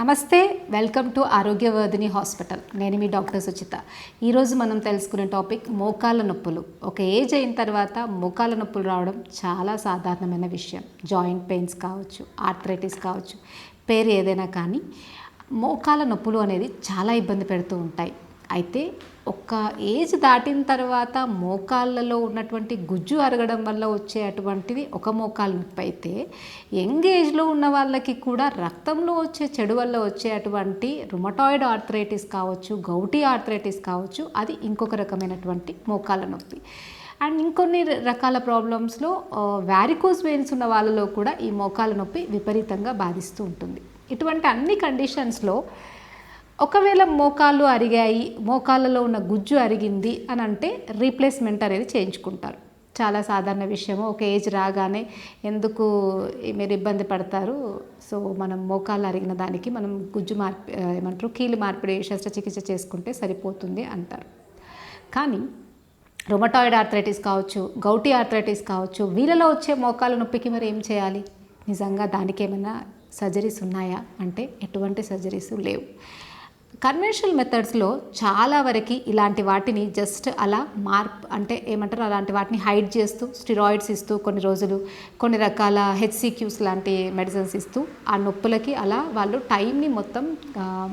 నమస్తే, welcome to Arogyavardhini hospital. నేను మీ doctor Suchitha. ఈరోజు మనం తెలుసుకునే టాపిక్ మోకాళ్ళ నొప్పులు. ఒక ఏజ్ అయిన తర్వాత మోకాళ్ళ నొప్పులు రావడం చాలా సాధారణమైన విషయం. జాయింట్ పెయిన్స్ కావచ్చు, ఆర్థరైటిస్ కావచ్చు, పేరు ఏదైనా కానీ మోకాళ్ళ నొప్పులు అనేది చాలా ఇబ్బంది పెడుతూ ఉంటాయి. అయితే ఒక ఏజ్ దాటిన తర్వాత మోకాళ్ళలో ఉన్నటువంటి గుజ్జు అరగడం వల్ల వచ్చే అటువంటిది ఒక మోకాళ్ళ నొప్పి అయితే, యంగ్ ఏజ్లో ఉన్న వాళ్ళకి కూడా రక్తంలో వచ్చే చెడు వల్ల వచ్చే అటువంటి రుమటాయిడ్ ఆర్థరైటిస్ కావచ్చు, గౌటీ ఆర్థరైటిస్ కావచ్చు, అది ఇంకొక రకమైనటువంటి మోకాళ్ళ నొప్పి. అండ్ ఇంకొన్ని రకాల ప్రాబ్లమ్స్లో వ్యారికోస్ వెయిన్స్ ఉన్న వాళ్ళలో కూడా ఈ మోకాళ్ళ నొప్పి విపరీతంగా బాధిస్తూ ఉంటుంది. ఇటువంటి అన్ని కండిషన్స్లో ఒకవేళ మోకాళ్ళు అరిగాయి, మోకాళ్ళలో ఉన్న గుజ్జు అరిగింది అని అంటే రీప్లేస్మెంట్ అనేది చేయించుకుంటారు. చాలా సాధారణ విషయము. ఒక ఏజ్ రాగానే ఎందుకు మీరు ఇబ్బంది పడతారు, సో మనం మోకాళ్ళు అరిగిన దానికి మనం గుజ్జు ఏమంటారు కీలు మార్పిడి శస్త్రచికిత్స చేసుకుంటే సరిపోతుంది అంటారు. కానీ రుమటాయిడ్ ఆర్థరైటిస్ కావచ్చు, గౌటీ ఆర్థరైటిస్ కావచ్చు, వీళ్ళలో వచ్చే మోకాళ్ళ నొప్పికి మరి ఏం చేయాలి? నిజంగా దానికి ఏమైనా సర్జరీస్ ఉన్నాయా అంటే ఎటువంటి సర్జరీస్ లేవు. కన్వెన్షనల్ మెథడ్స్లో చాలా వరకు ఇలాంటి వాటిని జస్ట్ అలా అంటే ఏమంటారు, అలాంటి వాటిని హైడ్ చేస్తూ స్టిరాయిడ్స్ ఇస్తూ కొన్ని రోజులు కొన్ని రకాల హెచ్సిక్యూస్ లాంటి మెడిసిన్స్ ఇస్తూ ఆ నొప్పులకి అలా వాళ్ళు టైంని మొత్తం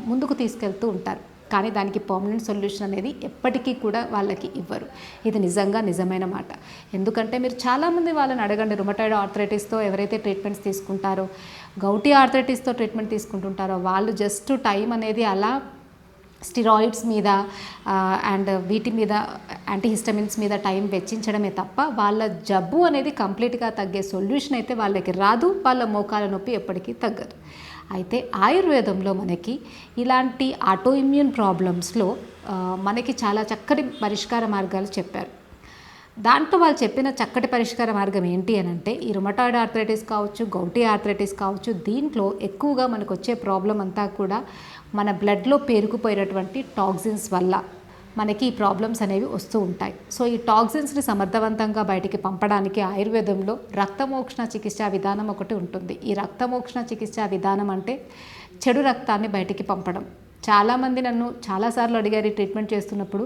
ముందుకు తీసుకెళ్తూ ఉంటారు. కానీ దానికి పర్మనెంట్ సొల్యూషన్ అనేది ఎప్పటికీ కూడా వాళ్ళకి ఇవ్వరు. ఇది నిజమైన మాట. ఎందుకంటే మీరు చాలామంది వాళ్ళని అడగండి, రుమటాయిడ్ ఆర్థరైటిస్తో ఎవరైతే ట్రీట్మెంట్స్ తీసుకుంటారో, గౌటీ ఆర్థరైటిస్తో ట్రీట్మెంట్ తీసుకుంటుంటారో, వాళ్ళు జస్ట్ టైం అనేది అలా స్టిరాయిడ్స్ మీద అండ్ వీటి మీద యాంటీహిస్టమిన్స్ మీద టైం వెచ్చించడమే తప్ప వాళ్ళ జబ్బు అనేది కంప్లీట్గా తగ్గే సొల్యూషన్ అయితే వాళ్ళకి రాదు. వాళ్ళ మోకాళ్ళ నొప్పి ఎప్పటికీ తగ్గదు. అయితే ఆయుర్వేదంలో మనకి ఇలాంటి ఆటో ఇమ్యూన్ ప్రాబ్లమ్స్లో మనకి చాలా చక్కటి పరిష్కార మార్గాలు చెప్పారు. దాంట్లో వాళ్ళు చెప్పిన చక్కటి పరిష్కార మార్గం ఏంటి అని అంటే, ఈ రుమటాయిడ్ ఆర్థరైటిస్ కావచ్చు, గౌటీ ఆర్థరైటిస్ కావచ్చు, దీంట్లో ఎక్కువగా మనకు వచ్చే ప్రాబ్లం అంతా కూడా మన బ్లడ్లో పేరుకుపోయినటువంటి టాక్సిన్స్ వల్ల మనకి ఈ ప్రాబ్లమ్స్ అనేవి వస్తూ ఉంటాయి. సో ఈ టాక్సిన్స్ని సమర్థవంతంగా బయటికి పంపడానికి ఆయుర్వేదంలో రక్తమోక్షణ చికిత్సా విధానం ఒకటి ఉంటుంది. ఈ రక్తమోక్షణ చికిత్సా విధానం అంటే చెడు రక్తాన్ని బయటికి పంపడం. చాలామంది నన్ను చాలాసార్లు అడిగారు ఈ ట్రీట్మెంట్ చేస్తున్నప్పుడు,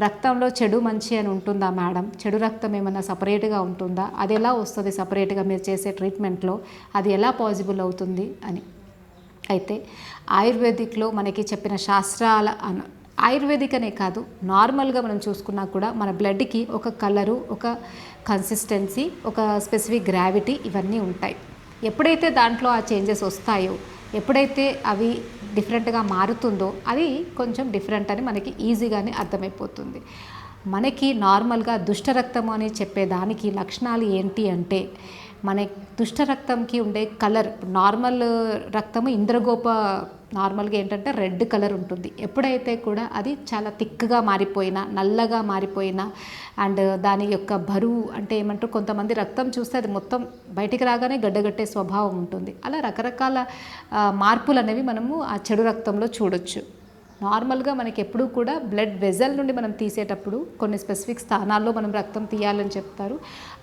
రక్తంలో చెడు మంచి అని ఉంటుందా మేడం, చెడు రక్తం ఏమన్నా సపరేట్గా ఉంటుందా, అది ఎలా వస్తుంది సపరేట్గా మీరు చేసే ట్రీట్మెంట్లో, అది ఎలా పాసిబుల్ అవుతుంది అని. అయితే ఆయుర్వేదిక్లో మనకి చెప్పిన శాస్త్రాల ఆయుర్వేదిక్ అనే కాదు, నార్మల్గా మనం చూసుకున్నా కూడా మన బ్లడ్కి ఒక కలరు, ఒక కన్సిస్టెన్సీ, ఒక స్పెసిఫిక్ గ్రావిటీ ఇవన్నీ ఉంటాయి. ఎప్పుడైతే దాంట్లో ఆ చేంజెస్ వస్తాయో, ఎప్పుడైతే అవి డిఫరెంట్గా మారుతుందో అది కొంచెం డిఫరెంట్ అని మనకి ఈజీగానే అర్థమైపోతుంది. మనకి నార్మల్గా దుష్టరక్తము అని చెప్పేదానికి లక్షణాలు ఏంటి అంటే, మన దుష్టరక్తంకి ఉండే కలర్, నార్మల్ రక్తము ఇంద్రగోప నార్మల్గా ఏంటంటే రెడ్ కలర్ ఉంటుంది. ఎప్పుడైతే కూడా అది చాలా థిక్గా మారిపోయినా, నల్లగా మారిపోయినా, అండ్ దాని యొక్క బరువు అంటే ఏమంటారు, కొంతమంది రక్తం చూస్తే అది మొత్తం బయటికి రాగానే గడ్డగట్టే స్వభావం ఉంటుంది. అలా రకరకాల మార్పులు అనేవి మనము ఆ చెడు రక్తంలో చూడొచ్చు. నార్మల్గా మనకి ఎప్పుడూ కూడా బ్లడ్ వెజల్ నుండి మనం తీసేటప్పుడు కొన్ని స్పెసిఫిక్ స్థానాల్లో మనం రక్తం తీయాలని చెప్తారు.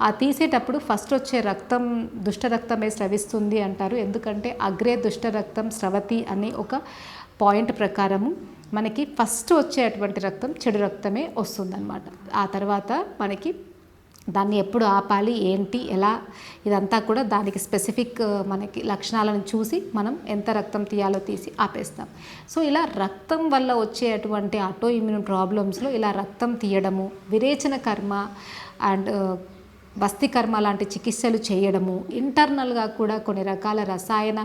ఆ తీసేటప్పుడు ఫస్ట్ వచ్చే రక్తం దుష్ట రక్తమే స్రవిస్తుంది అంటారు. ఎందుకంటే అగ్రే దుష్ట రక్తం స్రవతి అనే ఒక పాయింట్ ప్రకారము మనకి ఫస్ట్ వచ్చేటువంటి రక్తం చెడు రక్తమే వస్తుందన్నమాట. ఆ తర్వాత మనకి దాన్ని ఎప్పుడు ఆపాలి, ఏంటి, ఎలా, ఇదంతా కూడా దానికి స్పెసిఫిక్ మనకి లక్షణాలను చూసి మనం ఎంత రక్తం తీయాలో తీసి ఆపేస్తాం. సో ఇలా రక్తం వల్ల వచ్చే అటువంటి ఆటో ఇమ్యూన్ ప్రాబ్లమ్స్లో ఇలా రక్తం తీయడము, విరేచన కర్మ అండ్ బస్తి కర్మ లాంటి చికిత్సలు చేయడము, ఇంటర్నల్గా కూడా కొన్ని రకాల రసాయన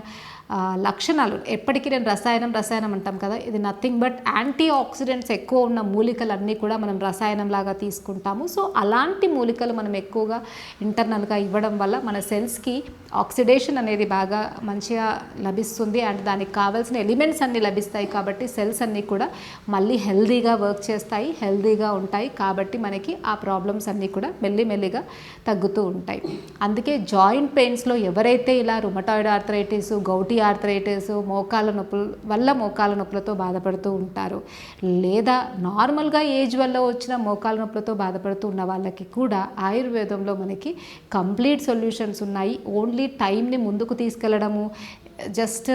లక్షణాలు, ఎప్పటికీ నేను రసాయనం అంటాం కదా, ఇది నథింగ్ బట్ యాంటీ ఆక్సిడెంట్స్ ఎక్కువ ఉన్న మూలికలన్నీ కూడా మనం రసాయనంలాగా తీసుకుంటాము. సో అలాంటి మూలికలు మనం ఎక్కువగా ఇంటర్నల్గా ఇవ్వడం వల్ల మన సెల్స్కి ఆక్సిడేషన్ అనేది బాగా మంచిగా లభిస్తుంది అండ్ దానికి కావాల్సిన ఎలిమెంట్స్ అన్నీ లభిస్తాయి. కాబట్టి సెల్స్ అన్నీ కూడా మళ్ళీ హెల్దీగా వర్క్ చేస్తాయి, హెల్దీగా ఉంటాయి. కాబట్టి మనకి ఆ ప్రాబ్లమ్స్ అన్నీ కూడా మెల్లిమెల్లిగా తగ్గుతూ ఉంటాయి. అందుకే జాయింట్ పెయిన్స్లో ఎవరైతే ఇలా రుమటాయిడ్ ఆర్థరైటిస్, గౌటీ ఆర్థరైటిస్, మోకాళ్ళ నొప్పులతో బాధపడుతూ ఉంటారు, లేదా నార్మల్గా ఏజ్ వల్ల వచ్చిన మోకాళ్ళ నొప్పులతో బాధపడుతూ ఉన్న వాళ్ళకి కూడా ఆయుర్వేదంలో మనకి కంప్లీట్ సొల్యూషన్స్ ఉన్నాయి. ఓన్లీ టైంని ముందుకు తీసుకెళ్లడము, జస్ట్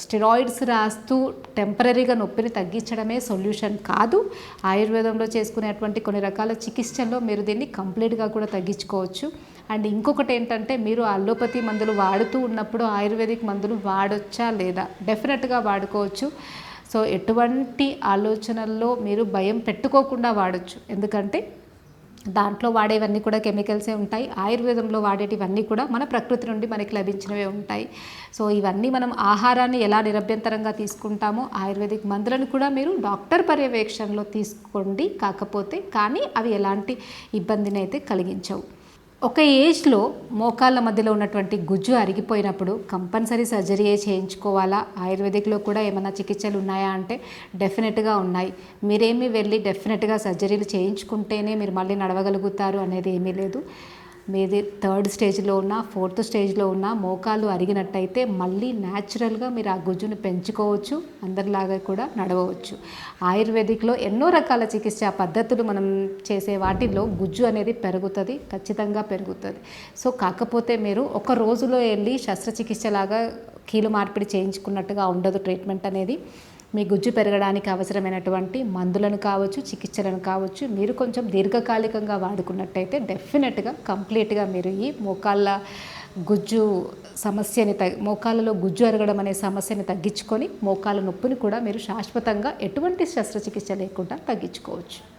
స్టెరాయిడ్స్ రాస్తూ టెంపరీగా నొప్పిని తగ్గించడమే సొల్యూషన్ కాదు. ఆయుర్వేదంలో చేసుకునేటువంటి కొన్ని రకాల చికిత్సల్లో మీరు దీన్ని కంప్లీట్గా కూడా తగ్గించుకోవచ్చు. అండ్ ఇంకొకటి ఏంటంటే, మీరు అల్లోపతి మందులు వాడుతూ ఉన్నప్పుడు ఆయుర్వేదిక్ మందులు వాడొచ్చా లేదా? డెఫినెట్గా వాడుకోవచ్చు. సో ఎటువంటి ఆలోచనల్లో మీరు భయం పెట్టుకోకుండా వాడచ్చు. ఎందుకంటే దాంట్లో వాడేవన్నీ కూడా కెమికల్సే ఉంటాయి. ఆయుర్వేదంలో వాడేటివన్నీ కూడా మన ప్రకృతి నుండి మనకి లభించినవే ఉంటాయి. సో ఇవన్నీ మనం ఆహారాన్ని ఎలా నిరభ్యంతరంగా తీసుకుంటామో ఆయుర్వేదిక్ మందులను కూడా మీరు డాక్టర్ పర్యవేక్షణలో తీసుకోండి. కానీ అవి ఎలాంటి ఇబ్బందిని అయితే కలిగించవు. ఒక ఏజ్లో మోకాళ్ళ మధ్యలో ఉన్నటువంటి గుజ్జు అరిగిపోయినప్పుడు కంపల్సరీ సర్జరీయే చేయించుకోవాలా? ఆయుర్వేదిక్లో కూడా ఏమైనా చికిత్సలు ఉన్నాయా అంటే డెఫినెట్గా ఉన్నాయి. మీరేమీ వెళ్ళి డెఫినెట్గా సర్జరీలు చేయించుకుంటేనే మీరు మళ్ళీ నడవగలుగుతారు అనేది ఏమీ లేదు. మీది 3rd స్టేజ్లో ఉన్న 4th స్టేజ్లో ఉన్న మోకాలు అరిగినట్టయితే మళ్ళీ న్యాచురల్గా మీరు ఆ గుజ్జును పెంచుకోవచ్చు. అందరిలాగా కూడా నడవవచ్చు. ఆయుర్వేదిక్లో ఎన్నో రకాల చికిత్సా పద్ధతులు మనం చేసే వాటిల్లో గుజ్జు అనేది పెరుగుతుంది, ఖచ్చితంగా పెరుగుతుంది. సో కాకపోతే మీరు ఒక రోజులో వెళ్ళి శస్త్రచికిత్సలాగా కీలు మార్పిడి చేయించుకున్నట్టుగా ఉండదు. ట్రీట్మెంట్ అనేది మీ గుజ్జు పెరగడానికి అవసరమైనటువంటి మందులను కావచ్చు, చికిత్సలను కావచ్చు, మీరు కొంచెం దీర్ఘకాలికంగా వాడుకున్నట్టయితే డెఫినెట్గా కంప్లీట్గా మీరు ఈ మోకాళ్ళలో గుజ్జు అరగడం అనే సమస్యని తగ్గించుకొని మోకాళ్ళ నొప్పిని కూడా మీరు శాశ్వతంగా ఎటువంటి శస్త్రచికిత్స లేకుండా తగ్గించుకోవచ్చు.